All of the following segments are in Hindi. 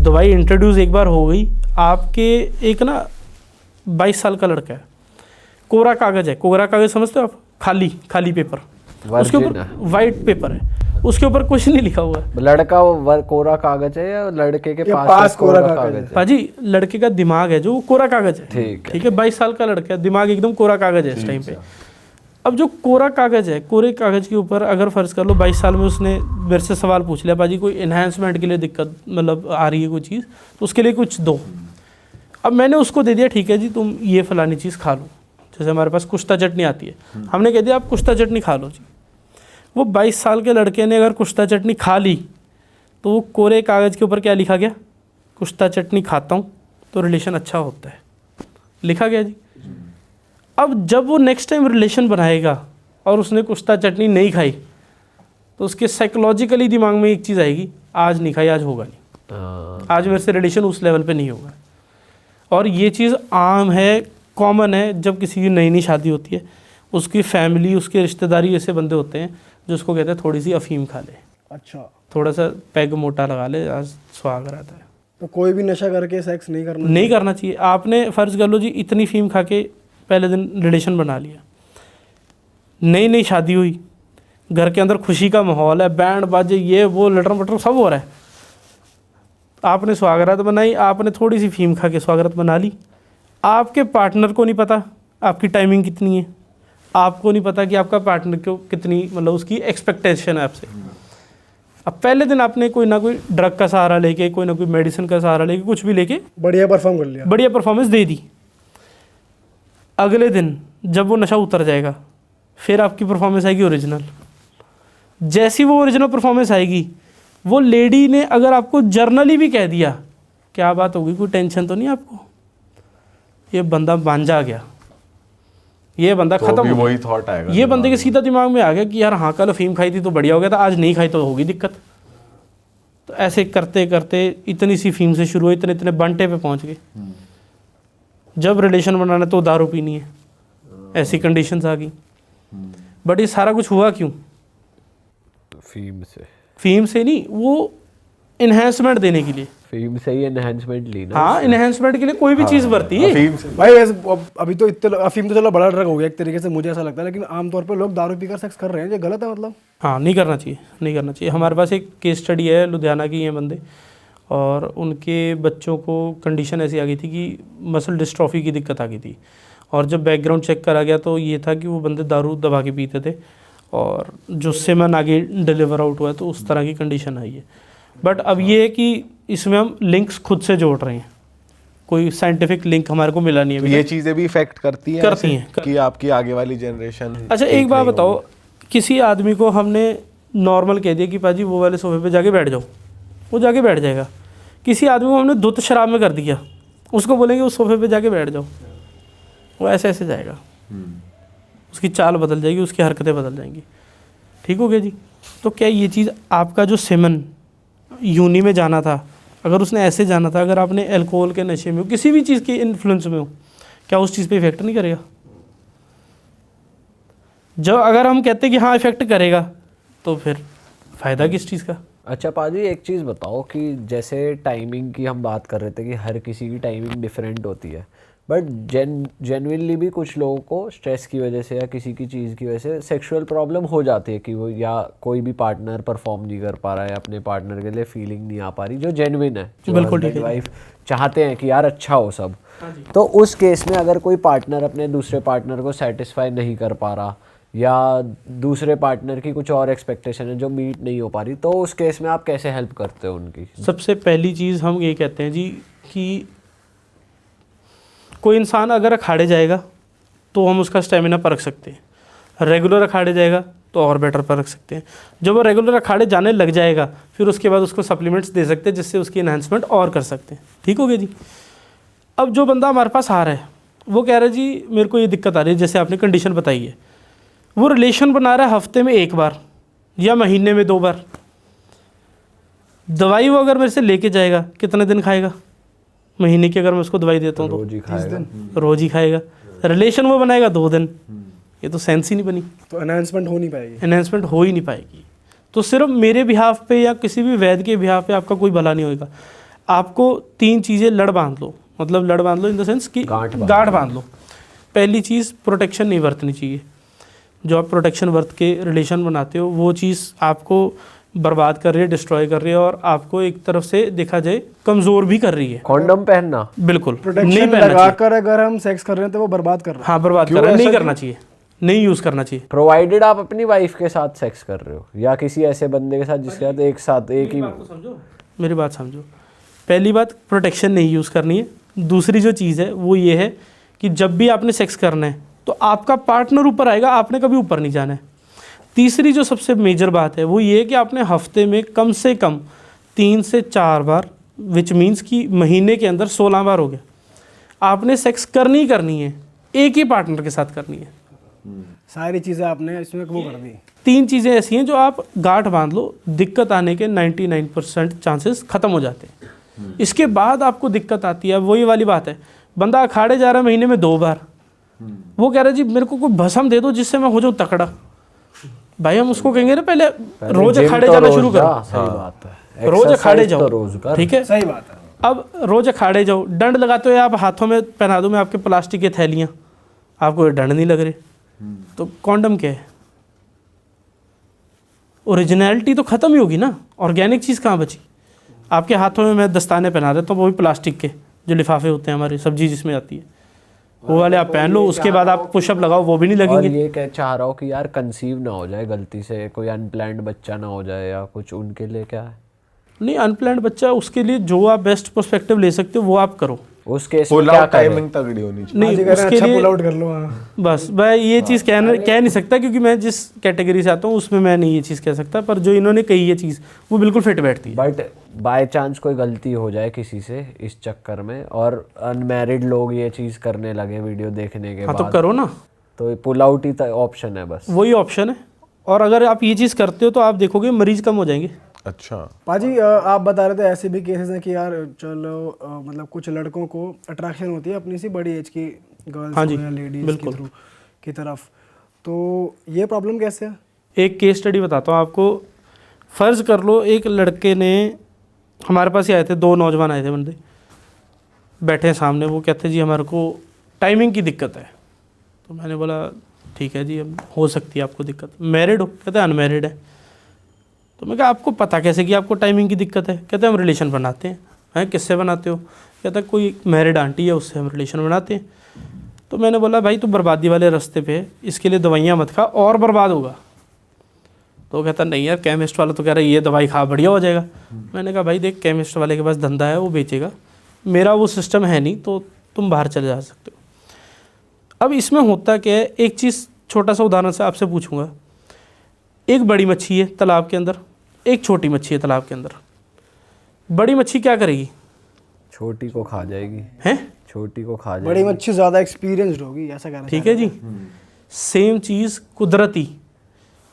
दवाई इंट्रोड्यूस एक बार हो गई, आपके एक ना 22 साल का लड़का है, कोरा कागज़ है, कोरा कागज़ समझते हो आप, खाली पेपर, उसके ऊपर वाइट पेपर है, उसके ऊपर कुछ नहीं लिखा हुआ है। लड़का कोरा कागज है या लड़के के पास कोरा कागज है? पाजी लड़के का दिमाग है जो कोरा कागज है, ठीक है, 22 साल का लड़का है, दिमाग एकदम कोरा कागज है इस टाइम पे। अब जो कोरा कागज है, कोरे कागज के ऊपर अगर फर्ज कर लो 22 साल में उसने मेरे से सवाल पूछ लिया, पाजी कोई इन्हांसमेंट के लिए दिक्कत मतलब आ रही है कोई चीज़, तो उसके लिए कुछ दो। अब मैंने उसको दे दिया, ठीक है जी तुम ये फलानी चीज़ खा लो, जैसे हमारे पास कुश्ता चटनी आती है, हमने कह दिया आप कुश्ता चटनी खा लो जी। वो 22 साल के लड़के ने अगर कुश्ता चटनी खा ली, तो वो कोरे कागज़ के ऊपर क्या लिखा गया, कुश्ता चटनी खाता हूँ तो रिलेशन अच्छा होता है, लिखा गया जी। अब जब वो नेक्स्ट टाइम रिलेशन बनाएगा और उसने कुश्ता चटनी नहीं खाई, तो उसके साइकोलॉजिकली दिमाग में एक चीज़ आएगी, आज नहीं खाई आज होगा नहीं, आज मेरे से रिलेशन उस लेवल पे नहीं होगा। और ये चीज़ आम है, कॉमन है, जब किसी की नई शादी होती है, उसकी फैमिली, उसके रिश्तेदारी ऐसे बंदे होते हैं जो उसको कहते हैं थोड़ी सी अफीम खा ले, अच्छा थोड़ा सा पैग मोटा लगा ले, आज सुहाग रहता है। तो कोई भी नशा करके सेक्स नहीं करना चाहिए। आपने फ़र्ज़ कर लो जी इतनी फीम खा के पहले दिन रिलेशन बना लिया, नई शादी हुई, घर के अंदर खुशी का माहौल है, बैंड बाजे ये वो लटर मटर सब हो रहा है, आपने स्वागत बनाई, आपने थोड़ी सी फीम खा के स्वागत बना ली, आपके पार्टनर को नहीं पता आपकी टाइमिंग कितनी है, आपको नहीं पता कि आपका पार्टनर को कितनी मतलब उसकी एक्सपेक्टेशन है आपसे। अब पहले दिन आपने कोई ना कोई ड्रग का सहारा लेके, कोई ना कोई मेडिसिन का सहारा लेके, कुछ भी लेके बढ़िया परफॉर्म कर लिया, बढ़िया परफॉर्मेंस दे दी। अगले दिन जब वो नशा उतर जाएगा, फिर आपकी परफॉर्मेंस आएगी ओरिजिनल। जैसी वो ओरिजिनल परफॉर्मेंस आएगी, वो लेडी ने अगर आपको जर्नली भी कह दिया, क्या बात होगी, कोई टेंशन तो नहीं आपको, ये बंदा बांझा गया, ये बंदा तो खत्म, वही थॉट आएगा, ये बंदे के सीधा दिमाग में आ गया कि यार हाँ कल अफीम खाई थी तो बढ़िया हो गया था, आज नहीं खाई तो होगी दिक्कत। तो ऐसे करते करते इतनी सी फीम से शुरू हुई, इतने इतने बंटे पे पहुंच गए। जब रिलेशन बनाना तो दारू पीनी है, ऐसी कंडीशंस आ गई। बट ये सारा कुछ हुआ क्यों? फीम से नहीं, वो इन्हेंसमेंट देने के लिए, फीम से ही एनहांसमेंट ली ना। हाँ, इन्हेंसमेंट के लिए कोई भी चीज़ बरती है भाई। अभी तो इतने अफीम तो चलो बड़ा ड्रग हो गया एक तरीके से, मुझे ऐसा लगता है, लेकिन आमतौर पर लोग दारू पीकर सेक्स कर रहे हैं, ये गलत है मतलब? हाँ, नहीं करना चाहिए, नहीं करना चाहिए। हमारे पास एक केस स्टडी है, लुधियाना की हैं बंदे, और उनके बच्चों को कंडीशन ऐसी आ गई थी कि मसल डिस्ट्रॉफी की दिक्कत आ गई थी, और जब बैकग्राउंड चेक करा गया तो ये था कि वो बंदे दारू दबा के पीते थे, और जो सेमन आगे डिलीवर आउट हुआ है, तो उस तरह की कंडीशन आई है। बट अब ये है कि इसमें हम लिंक्स खुद से जोड़ रहे हैं, कोई साइंटिफिक लिंक हमारे को मिला नहीं है। ये चीज़ें भी इफेक्ट करती हैं कि आपकी आगे वाली जनरेशन। अच्छा एक बात बताओ, किसी आदमी को हमने नॉर्मल कह दिया कि पाजी वो वाले सोफे पे जाके बैठ जाओ, वो जाके बैठ जाएगा। किसी आदमी को हमने धुत शराब में कर दिया, उसको बोलेंगे उस सोफे पे जाके बैठ जाओ, वो ऐसे ऐसे जाएगा, उसकी चाल बदल जाएगी, उसकी हरकतें बदल जाएंगी। ठीक हो गया जी? तो क्या ये चीज़ आपका जो सेमन यूनी में जाना था, अगर उसने ऐसे जाना था, अगर आपने अल्कोहल के नशे में हो, किसी भी चीज़ के इन्फ्लुएंस में हो, क्या उस चीज़ पे इफेक्ट नहीं करेगा? जब अगर हम कहते हैं कि हाँ इफेक्ट करेगा, तो फिर फ़ायदा किस चीज़ का? अच्छा पाजी, एक चीज़ बताओ कि जैसे टाइमिंग की हम बात कर रहे थे कि हर किसी की टाइमिंग डिफरेंट होती है, बट जेन्युइनली भी कुछ लोगों को स्ट्रेस की वजह से या किसी की चीज़ की वजह से सेक्सुअल प्रॉब्लम हो जाती है कि वो या कोई भी पार्टनर परफॉर्म नहीं कर पा रहा है, अपने पार्टनर के लिए फीलिंग नहीं आ पा रही जो जेन्युइन है, जो हस्बैंड वाइफ चाहते हैं कि यार अच्छा हो सब। तो उस केस में अगर कोई पार्टनर अपने दूसरे पार्टनर को सेटिस्फाई नहीं कर पा रहा, या दूसरे पार्टनर की कुछ और एक्सपेक्टेशन है जो मीट नहीं हो पा रही, तो उस केस में आप कैसे हेल्प करते हो उनकी? सबसे पहली चीज़ हम ये कहते हैं जी कि कोई इंसान अगर अखाड़े जाएगा तो हम उसका स्टेमिना परख सकते हैं, रेगुलर अखाड़े जाएगा तो और बेटर परख सकते हैं। जब वो रेगुलर अखाड़े जाने लग जाएगा, फिर उसके बाद उसको सप्लीमेंट्स दे सकते हैं जिससे उसकी इन्हांसमेंट और कर सकते हैं। ठीक हो गया जी? अब जो बंदा हमारे पास आ रहा है, वो कह रहा है जी मेरे को ये दिक्कत आ रही है, जैसे आपने कंडीशन बताई है, वो रिलेशन बना रहा है हफ्ते में 1 बार या महीने में 2 बार। दवाई वो अगर मेरे से लेके जाएगा, कितने दिन खाएगा? महीने की अगर मैं उसको दवाई देता हूँ तो रोज ही खाएगा। रिलेशन वो बनाएगा 2 दिन, ये तो सेंस ही नहीं बनी, तो एनहांसमेंट हो नहीं पाएगी, एनहांसमेंट हो ही नहीं पाएगी। तो सिर्फ मेरे बिहाफ पे या किसी भी वैद्य के बिहाफ पे आपका कोई भला नहीं होगा। आपको 3 चीज़ें लड़ बांध लो, मतलब लड़ बांध लो इन द सेंस कि गांठ बांध लो। पहली चीज़, प्रोटेक्शन नहीं बरतनी चाहिए। जो आप प्रोटेक्शन बरत के रिलेशन बनाते हो वो चीज़ आपको बर्बाद कर रही है, डिस्ट्रॉय कर रही है, और आपको एक तरफ से देखा जाए कमज़ोर भी कर रही है। कॉन्डम पहनना बिल्कुल नहीं प्रोटेक्शन पहनना लगा चाहिए। कर अगर हम सेक्स कर रहे हैं तो वो बर्बाद कर रहे हैं। हाँ, बर्बाद कर रहा है, नहीं करना चाहिए, नहीं यूज़ करना चाहिए। प्रोवाइडेड आप अपनी वाइफ के साथ सेक्स कर रहे हो या किसी ऐसे बंदे के साथ जिसके साथ एक ही। मेरी बात समझो। पहली बात, प्रोटेक्शन नहीं यूज़ करनी है। दूसरी जो चीज़ है वो ये है कि जब भी आपने सेक्स करना है तो आपका पार्टनर ऊपर आएगा, आपने कभी ऊपर नहीं जाना है। तीसरी जो सबसे मेजर बात है वो ये है कि आपने हफ्ते में कम से कम 3 से 4 बार, विच मीन्स कि महीने के अंदर 16 बार हो गया, आपने सेक्स करनी है, एक ही पार्टनर के साथ करनी है। सारी चीज़ें आपने इसमें वो कर दी। 3 चीज़ें ऐसी हैं जो आप गांठ बांध लो, दिक्कत आने के 99% चांसेस ख़त्म हो जाते हैं। इसके बाद आपको दिक्कत आती है, वही वाली बात है, बंदा अखाड़े जा रहा है महीने में 2 बार, वो कह रहा है जी मेरे को कोई भस्म दे दो जिससे मैं हो जाऊँ तकड़ा। भाई हम उसको कहेंगे ना पहले रोज अखाड़े जाना शुरू करो। सही बात है, रोज अखाड़े जाओ, रोज कर। ठीक है, सही बात है। अब रोज अखाड़े जाओ, दंड लगाते हो आप हाथों में पहना दो मैं आपके प्लास्टिक की थैलियाँ, आपको दंड नहीं लग रहे, तो कॉन्डम क्या है? ओरिजिनलिटी तो ख़त्म ही होगी ना, ऑर्गेनिक चीज़ कहाँ बची? आपके हाथों में मैं दस्ताने पहना देता हूँ, वो भी प्लास्टिक के जो लिफाफे होते हैं हमारी सब्जी जिसमें आती है, वो वाले आप पहन लो, उसके बाद आप पुशअप लगाओ, वो भी नहीं और लगेंगे। ये कह चाह रहा हूँ कि यार कंसीव ना हो जाए गलती से, कोई अनप्लान्ड बच्चा ना हो जाए या कुछ, उनके लिए क्या है? नहीं, अनप्लान्ड बच्चा, उसके लिए जो आप बेस्ट पर्सपेक्टिव ले सकते हो वो आप करो। उस केस में पुल क्या आउट करें? टाइमिंग तगड़ी होनी चाहिए। नहीं, उसके अच्छा लिए पुल आउट कर लो। हाँ। बस मैं ये चीज़ कह नहीं सकता, क्योंकि मैं जिस कैटेगरी से आता हूँ उसमें मैं नहीं ये चीज़ कह सकता, पर जो इन्होंने कही ये चीज़ वो बिल्कुल फिट बैठती है। बट बाय चांस कोई गलती हो जाए किसी से इस चक्कर में और अनमैरिड लोग ये चीज़ करने लगे वीडियो देखने के हाँ, बाद, तो करो ना, तो पुल आउट ही ऑप्शन है बस। वही ऑप्शन है। और अगर आप ये चीज़ करते हो तो आप देखोगे मरीज कम हो जाएंगे। अच्छा, पाजी आप बता रहे थे ऐसे भी केसेस हैं कि यार चलो मतलब कुछ लड़कों को अट्रैक्शन होती है अपनी सी बड़ी एज की गर्ल्स हाँ जी, या लेडीज बिल्कुल। की तरफ, तो ये प्रॉब्लम कैसे है? एक केस स्टडी बताता हूँ आपको। फ़र्ज़ कर लो एक लड़के ने, हमारे पास ही आए थे 2 नौजवान आए थे बंदे, बैठे हैं सामने, वो कहते जी हमारे को टाइमिंग की दिक्कत है। तो मैंने बोला ठीक है जी, अब हो सकती है आपको दिक्कत। मैरिड हो? कहते हैं अनमैरिड है। तो मैं कहा आपको पता कैसे कि आपको टाइमिंग की दिक्कत है? कहते हैं हम रिलेशन बनाते हैं। किससे बनाते हो? कहता है कोई मैरिड आंटी है उससे हम रिलेशन बनाते हैं। तो मैंने बोला भाई तू बर्बादी वाले रास्ते पे है, इसके लिए दवाइयाँ मत खा और बर्बाद होगा। तो कहता नहीं यार, केमिस्ट वाला तो कह रहा है ये दवाई खा बढ़िया हो जाएगा। मैंने कहा भाई देख, केमिस्ट वाले के पास धंधा है, वो बेचेगा, मेरा वो सिस्टम है नहीं, तो तुम बाहर चले जा सकते हो। अब इसमें होता क्या है, एक चीज़ छोटा सा उदाहरण से आपसे पूछूंगा। एक बड़ी मच्छी है तालाब के अंदर, एक छोटी मच्छी है तालाब के अंदर। बड़ी मच्छी क्या करेगी? छोटी को खा जाएगी। हैं? छोटी को खा जाएगी। बड़ी मच्छी ज़्यादा एक्सपीरियंस्ड होगी, ऐसा कहना ठीक है जी। सेम चीज़ कुदरती,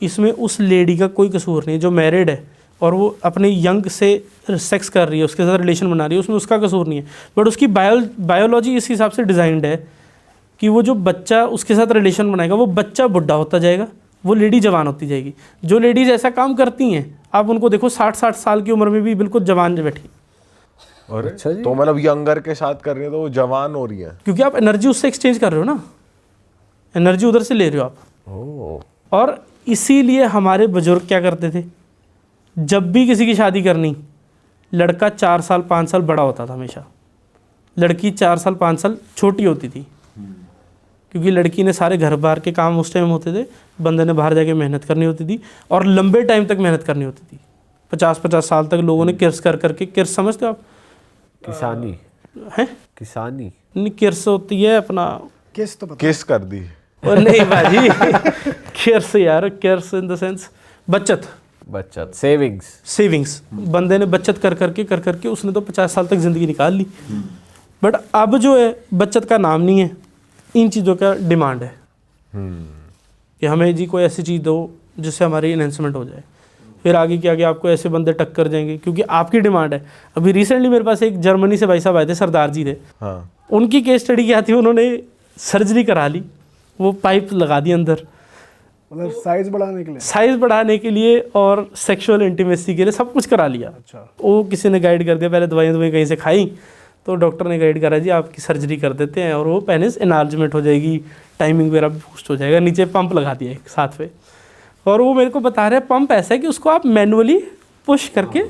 इसमें उस लेडी का कोई कसूर नहीं है जो मैरिड है और वो अपने यंग से सेक्स कर रही है, उसके साथ रिलेशन बना रही है, उसमें उसका कसूर नहीं है। बट उसकी बायोलॉजी इस हिसाब से डिज़ाइंड है कि वो जो बच्चा उसके साथ रिलेशन बनाएगा वो बच्चा बुढ़ा होता जाएगा, वो लेडी जवान होती जाएगी। जो लेडीज़ ऐसा काम करती हैं आप उनको देखो 60-60 साल की उम्र में भी बिल्कुल जवान बैठी, और अच्छा जी। तो मतलब यंगर के साथ कर रही है तो वो जवान हो रही है, क्योंकि आप एनर्जी उससे एक्सचेंज कर रहे हो ना, एनर्जी उधर से ले रहे हो आप। ओह, और इसीलिए हमारे बुजुर्ग क्या करते थे, जब भी किसी की शादी करनी, लड़का 4 साल 5 साल बड़ा होता था हमेशा, लड़की 4 साल 5 साल छोटी होती थी। क्योंकि लड़की ने सारे घर बार के काम उस टाइम होते थे, बंदे ने बाहर जाके मेहनत करनी होती थी और लंबे टाइम तक मेहनत करनी होती थी। 50-50 साल तक लोगों ने किर्स कर करके, किर्स समझते हो आप? किसानी हैं? किसानी नहीं, किर्स होती है अपना, किस तो पता किस कर दी। और नहीं भाजी किर्स यार, किर्स इन द सेंस बचत, बचत, सेविंग्स। बंदे ने बचत कर करके उसने तो 50 साल तक ज़िंदगी निकाल ली। बट अब जो है बचत का नाम नहीं है, इन चीज़ों का डिमांड है कि हमें जी कोई ऐसी चीज़ दो जिससे हमारी इन्हेंसमेंट हो जाए। फिर आगे के आगे आपको ऐसे बंदे टक्कर जाएंगे क्योंकि आपकी डिमांड है। अभी रिसेंटली मेरे पास एक जर्मनी से भाई साहब आए थे, सरदार जी थे। हाँ, उनकी केस स्टडी क्या थी, उन्होंने सर्जरी करा ली, वो पाइप लगा दी अंदर, मतलब साइज बढ़ाने के लिए? साइज बढ़ाने के लिए और सेक्सुअल इंटीमेसी के लिए सब कुछ करा लिया। अच्छा। वो किसी ने गाइड कर दिया, पहले दवाई कहीं से खाई तो डॉक्टर ने गाइड करा जी आपकी सर्जरी कर देते हैं और वो पेनिस एनार्जमेंट हो जाएगी, टाइमिंग वगैरह बूस्ट हो जाएगा। नीचे पंप लगा दिया एक साथ पे, और वो मेरे को बता रहे हैं पंप ऐसा है कि उसको आप मैनुअली पुश करके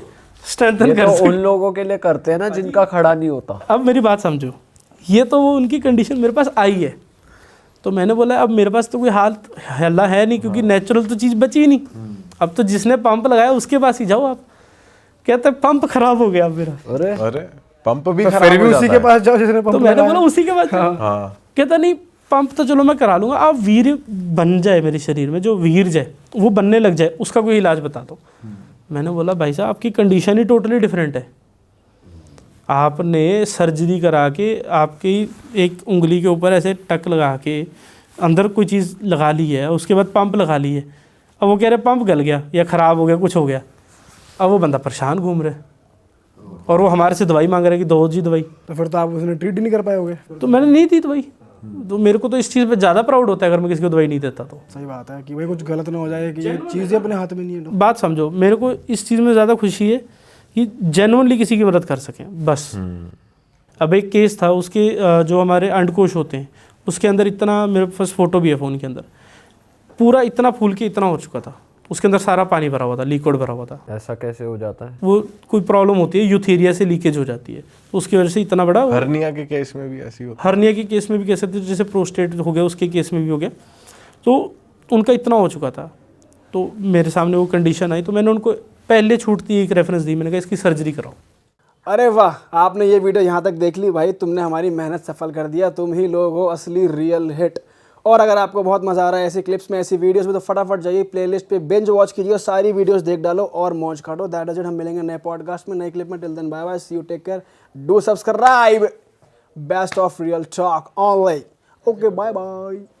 स्ट्रेंथन ये कर तो सकते। उन लोगों के लिए करते हैं ना जिनका खड़ा नहीं होता। अब मेरी बात समझो, ये तो वो उनकी कंडीशन मेरे पास आई है, तो मैंने बोला अब मेरे पास तो कोई हाल हल्ला है नहीं, क्योंकि नेचुरल तो चीज़ बची ही नहीं। अब तो जिसने पंप लगाया उसके पास ही जाओ आप। कहते पंप खराब हो गया अब मेरा। अरे पंप भी तो खराब फिर भी हो उसी जाता के है। पास जाओ जिसने पंप तो मैंने लगाया। बोला उसी के पास जाओ। हाँ कहता नहीं पंप तो चलो मैं करा लूँगा, आप वीर बन जाए मेरे शरीर में, जो वीर जाए वो बनने लग जाए, उसका कोई इलाज बता दो। मैंने बोला भाई साहब आपकी कंडीशन ही टोटली डिफरेंट है। आपने सर्जरी करा के आपकी एक उंगली के ऊपर ऐसे टक लगा के अंदर कोई चीज़ लगा ली है, उसके बाद पंप लगा ली है। अब वो कह रहे पंप गल गया या ख़राब हो गया, कुछ हो गया। अब वो बंदा परेशान घूम रहा है और वो हमारे से दवाई मांग रहा है कि दो जी दवाई। तो फिर तो आप उसने ट्रीट ही नहीं कर पाए होगे। तो मैंने नहीं दी दवाई। तो मेरे को तो इस चीज़ पे ज़्यादा प्राउड होता है अगर मैं किसी को दवाई नहीं देता तो। सही बात है कि भाई कुछ गलत ना हो जाए, कि ये चीज़ ही अपने हाथ में नहीं है। बात समझो, मेरे को इस चीज़ में ज़्यादा खुशी है कि जेन्युइनली किसी की मदद कर सकें बस। अब एक केस था, उसके जो हमारे अंडकोश होते हैं उसके अंदर इतना, मेरे पास फ़ोटो भी है फ़ोन के अंदर, पूरा इतना फूल के इतना हो चुका था, उसके अंदर सारा पानी भरा हुआ था, लिक्विड भरा हुआ था। ऐसा कैसे हो जाता है? वो कोई प्रॉब्लम होती है, यूथेरिया से लीकेज हो जाती है, तो उसकी वजह से इतना बड़ा। हर्निया के केस में भी ऐसी होती हर्निया के केस में भी कह सकते, जैसे प्रोस्टेट हो गया उसके केस में भी हो गया, तो उनका इतना हो चुका था। तो मेरे सामने वो कंडीशन आई तो मैंने उनको पहले छूट दी, एक रेफरेंस दी, मैंने कहा इसकी सर्जरी कराओ। अरे वाह, आपने ये वीडियो यहाँ तक देख ली भाई, तुमने हमारी मेहनत सफल कर दिया। तुम ही लोग हो असली रियल हिट। और अगर आपको बहुत मज़ा आ रहा है ऐसी क्लिप्स में, ऐसी वीडियोस में, तो फटाफट जाइए प्लेलिस्ट पे बिंज वॉच कीजिए और सारी वीडियोस देख डालो और मौज काटो। That is it. हम मिलेंगे नए पॉडकास्ट में, नई क्लिप में। Till then bye bye, see you, take care, do subscribe. Best of Real Talk Online. Okay, bye bye.